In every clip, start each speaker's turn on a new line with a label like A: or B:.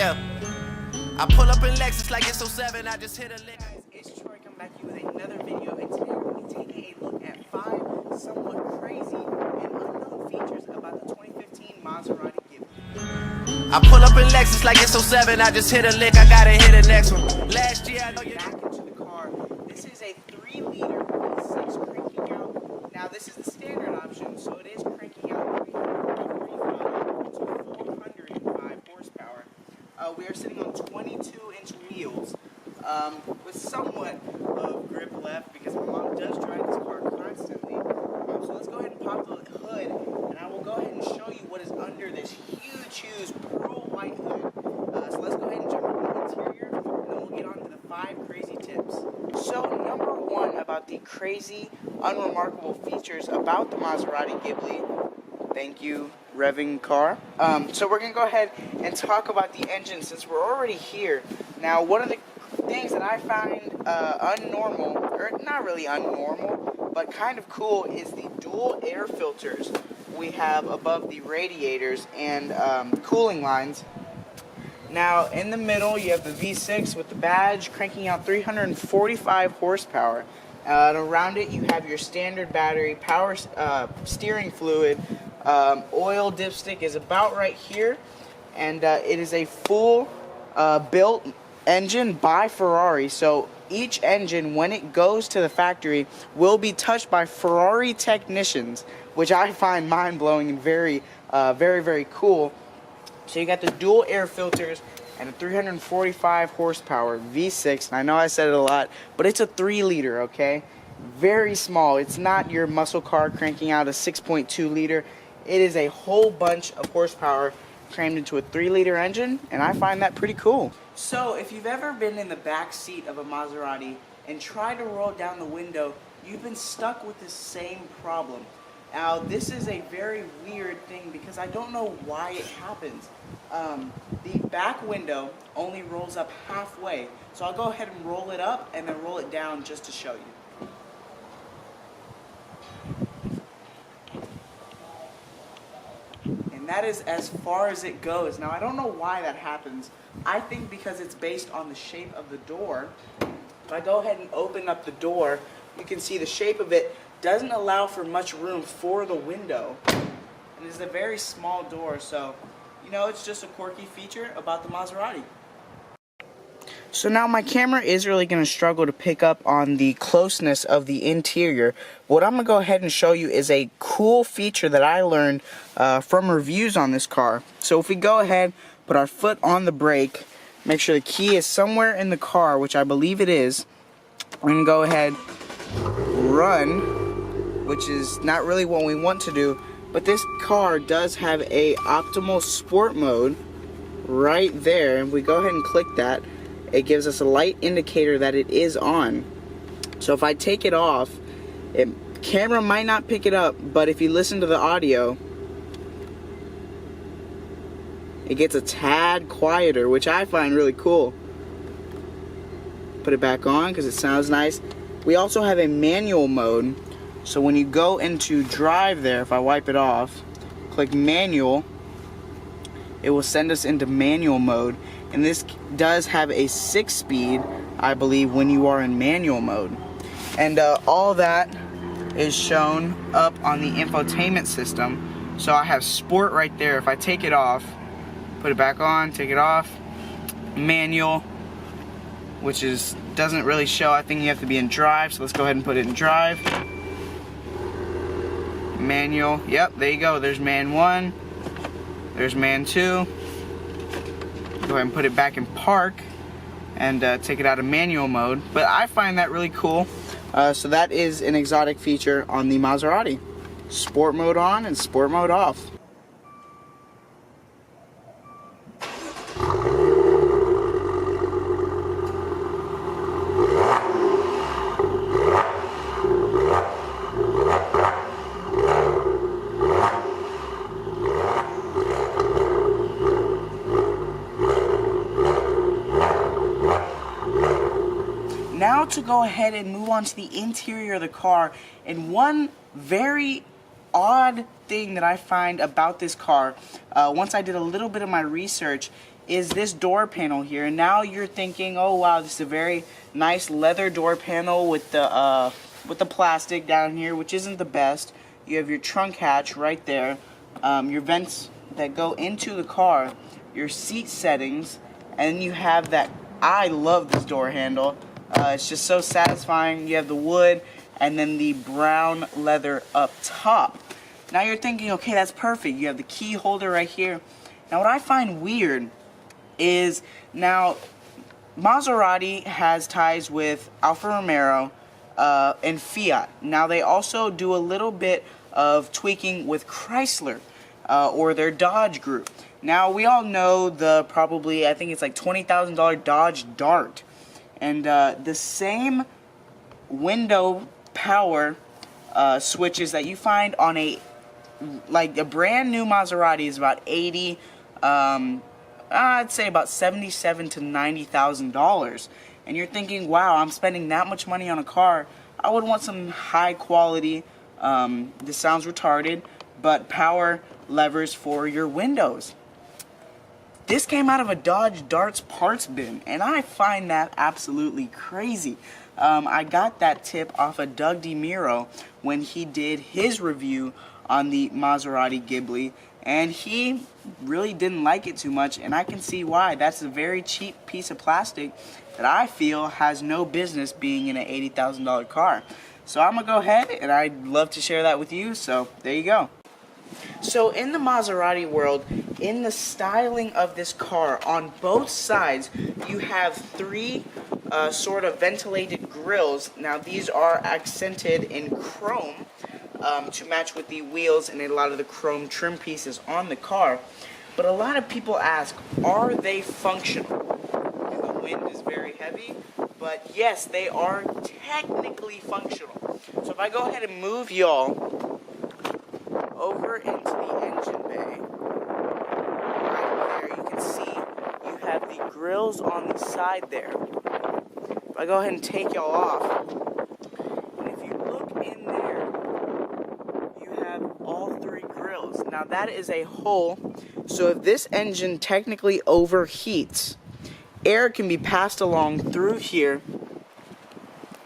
A: Yeah. I pull up in Lexus like it's 07, I just hit a lick.
B: Guys, it's Troy coming back to you with another video, and today we're going to be taking a look at 5 somewhat crazy and unknown features about the 2015 Maserati Gibli.
A: I pull up in Lexus like it's 07, I just hit a lick, I gotta hit the next one. Last year I know you
B: back into the car. This is a 3-liter V6 cranking out. Now this is the standard option, so it is cranking out 345 to 405 horsepower. We are sitting on 22-inch wheels with somewhat of grip left because my mom does drive this car constantly. So let's go ahead and pop the hood, and I will go ahead and show you what is under this huge pearl white hood. So let's go ahead and jump into the interior, and then we'll get on to the 5 crazy tips. So number 1 about the crazy, unremarkable features about the Maserati Gibli. Thank you, revving car. So we're going to go ahead and talk about the engine since we're already here. Now, one of the things that I find unnormal, or not really unnormal, but kind of cool is the dual air filters we have above the radiators and cooling lines. Now, in the middle, you have the V6 with the badge cranking out 345 horsepower. And around it, you have your standard battery, power steering fluid, oil dipstick is about right here, and it is a full built engine by Ferrari. So each engine, when it goes to the factory, will be touched by Ferrari technicians, which I find mind-blowing and very cool. So you got the dual air filters and a 345 horsepower V6. And I know I said it a lot, but it's a 3-liter, okay? Very small. It's not your muscle car cranking out a 6.2 liter. It is a whole bunch of horsepower crammed into a 3-liter engine, and I find that pretty cool. So if you've ever been in the back seat of a Maserati and tried to roll down the window, you've been stuck with this same problem. Now, this is a very weird thing because I don't know why it happens. The back window only rolls up halfway, so I'll go ahead and roll it up and then roll it down just to show you. And that is as far as it goes. Now, I don't know why that happens. I think because it's based on the shape of the door. If I go ahead and open up the door, you can see the shape of it doesn't allow for much room for the window. And it's a very small door, so, you know, it's just a quirky feature about the Maserati. So now my camera is really going to struggle to pick up on the closeness of the interior. What I'm going to go ahead and show you is a cool feature that I learned from reviews on this car. So if we go ahead, put our foot on the brake, make sure the key is somewhere in the car, which I believe it is. We're going to go ahead, run, which is not really what we want to do, but this car does have a optimal sport mode right there. And we go ahead and click that. It gives us a light indicator that it is on. So if I take it off, camera might not pick it up, but if you listen to the audio, it gets a tad quieter, which I find really cool. Put it back on because it sounds nice. We also have a manual mode. So when you go into drive there, if I wipe it off, click manual, it will send us into manual mode. And this does have a 6-speed, I believe, when you are in manual mode. And all that is shown up on the infotainment system. So I have sport right there. If I take it off, put it back on, take it off, manual, which doesn't really show. I think you have to be in drive, so let's go ahead and put it in drive. Manual, yep, there you go. There's man 1, there's man 2. Go ahead and put it back in park and take it out of manual mode. But I find that really cool. So that is an exotic feature on the Maserati. Sport mode on and sport mode off. Now to go ahead and move on to the interior of the car, and one very odd thing that I find about this car, once I did a little bit of my research, is this door panel here. And now you're thinking, oh wow, this is a very nice leather door panel with the plastic down here, which isn't the best. You have your trunk hatch right there, your vents that go into the car, your seat settings, and you have that. I love this door handle. It's just so satisfying. You have the wood and then the brown leather up top. Now you're thinking, okay, that's perfect. You have the key holder right here. Now what I find weird is, now Maserati has ties with Alfa Romeo and Fiat. Now they also do a little bit of tweaking with Chrysler or their Dodge group. Now we all know the probably, I think it's like $20,000 Dodge Dart. And the same window power switches that you find on a brand new Maserati is about I'd say about $77,000 to $90,000. And you're thinking, wow, I'm spending that much money on a car. I would want some high quality, this sounds retarded, but power levers for your windows. This came out of a Dodge Dart's parts bin, and I find that absolutely crazy. I got that tip off of Doug DeMiro when he did his review on the Maserati Gibli, and he really didn't like it too much, and I can see why. That's a very cheap piece of plastic that I feel has no business being in an $80,000 car. So I'm going to go ahead, and I'd love to share that with you, so there you go. So in the Maserati world, in the styling of this car, on both sides, you have three sort of ventilated grills. Now these are accented in chrome to match with the wheels and a lot of the chrome trim pieces on the car. But a lot of people ask, are they functional? And the wind is very heavy, but yes, they are technically functional. So if I go ahead and move y'all over into the engine bay, right there, you can see you have the grills on the side there. If I go ahead and take y'all off, and if you look in there, you have all three grills. Now that is a hole, so if this engine technically overheats, air can be passed along through here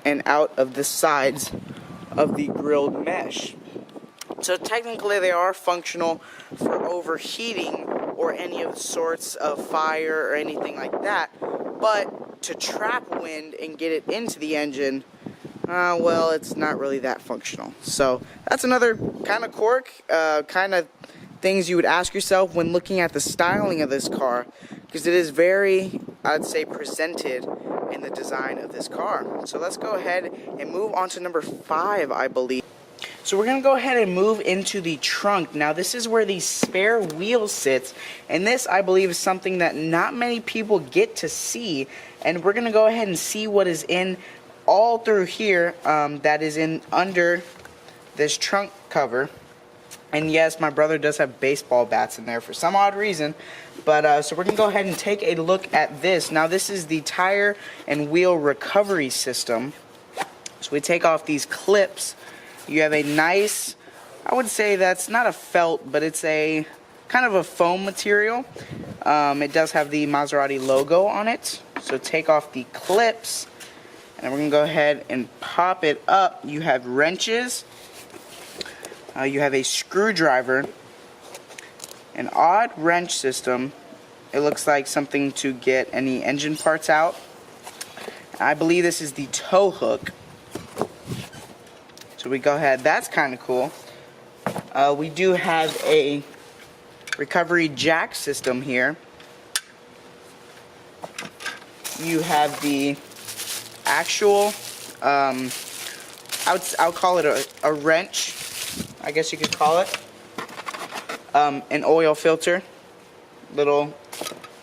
B: and out of the sides of the grilled mesh. So technically they are functional for overheating or any of the sorts of fire or anything like that, but to trap wind and get it into the engine, well, it's not really that functional. So that's another kind of quirk, kind of things you would ask yourself when looking at the styling of this car, because it is very, I'd say, presented in the design of this car. So let's go ahead and move on to number 5, I believe. So we're going to go ahead and move into the trunk. Now this is where the spare wheel sits, and this, I believe, is something that not many people get to see, and we're going to go ahead and see what is in all through here that is in under this trunk cover. And yes, my brother does have baseball bats in there for some odd reason, but so we're going to go ahead and take a look at this. Now this is the tire and wheel recovery system. So we take off these clips. You have a nice, I would say that's not a felt, but it's a kind of a foam material. It does have the Maserati logo on it. So take off the clips, and we're going to go ahead and pop it up. You have wrenches. You have a screwdriver. An odd wrench system. It looks like something to get any engine parts out. I believe this is the tow hook. So we go ahead, that's kind of cool. We do have a recovery jack system here. You have the actual, I'll call it a wrench, I guess you could call it. An oil filter, little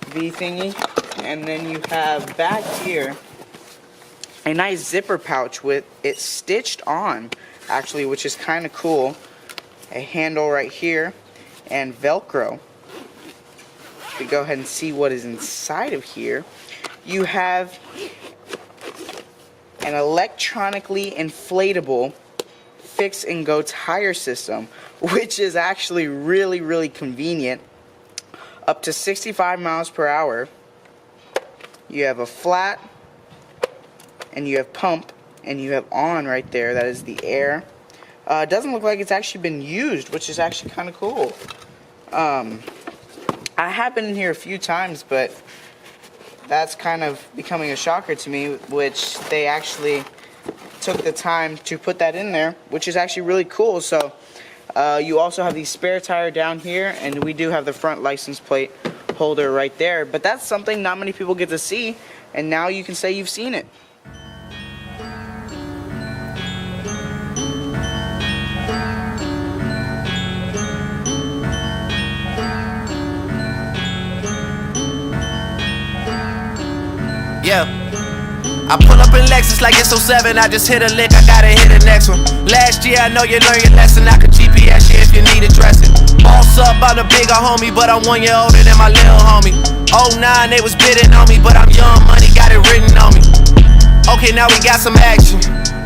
B: V thingy. And then you have back here a nice zipper pouch with it stitched on, actually, which is kind of cool. A handle right here and Velcro. We go ahead and see what is inside of here. You have an electronically inflatable fix and go tire system, which is actually really, really convenient. up to 65 miles per hour. You have a flat, and you have pump, and you have on right there. That is the air. It doesn't look like it's actually been used, which is actually kind of cool. I have been in here a few times, but that's kind of becoming a shocker to me, which they actually took the time to put that in there, which is actually really cool. So you also have the spare tire down here, and we do have the front license plate holder right there. But that's something not many people get to see, and now you can say you've seen it.
A: Yeah. I pull up in Lexus like it's 07. I just hit a lick, I gotta hit the next one. Last year I know you learned your lesson. I could GPS you if you need addressing. Boss up, I'm the bigger homie, but I'm 1 year older than my little homie. 09, they was bidding on me, but I'm young money, got it written on me. Okay, now we got some action.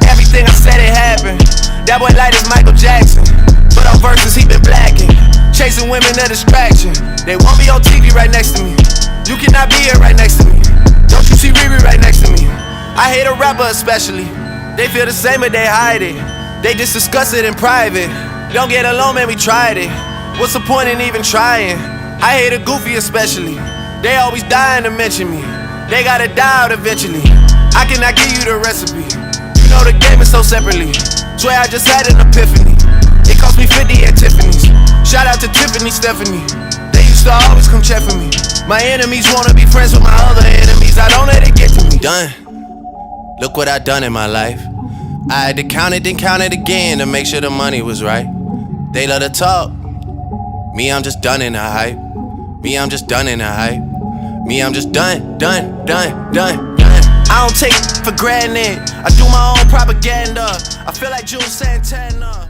A: Everything I said it happened. That boy light as Michael Jackson, but on verses he been blacking. Chasing women a distraction. They won't be on TV right next to me. You cannot be here right next to me. Don't you see Riri right next to me? I hate a rapper especially. They feel the same but they hide it. They just discuss it in private. Don't get along, man, we tried it. What's the point in even trying? I hate a goofy especially. They always dying to mention me. They gotta die out eventually. I cannot give you the recipe. You know the game is so separately. Swear I just had an epiphany. It cost me 50 at Tiffany's. Shout out to Tiffany, Stephanie. They used to always come check for me. My enemies wanna be friends with my other enemies. I don't let it get to me. Done. Look what I done in my life. I had to count it, then count it again to make sure the money was right. They love to talk. Me, I'm just done in the hype. Me, I'm just done in the hype. Me, I'm just done. I don't take it for granted. I do my own propaganda. I feel like Jules Santana.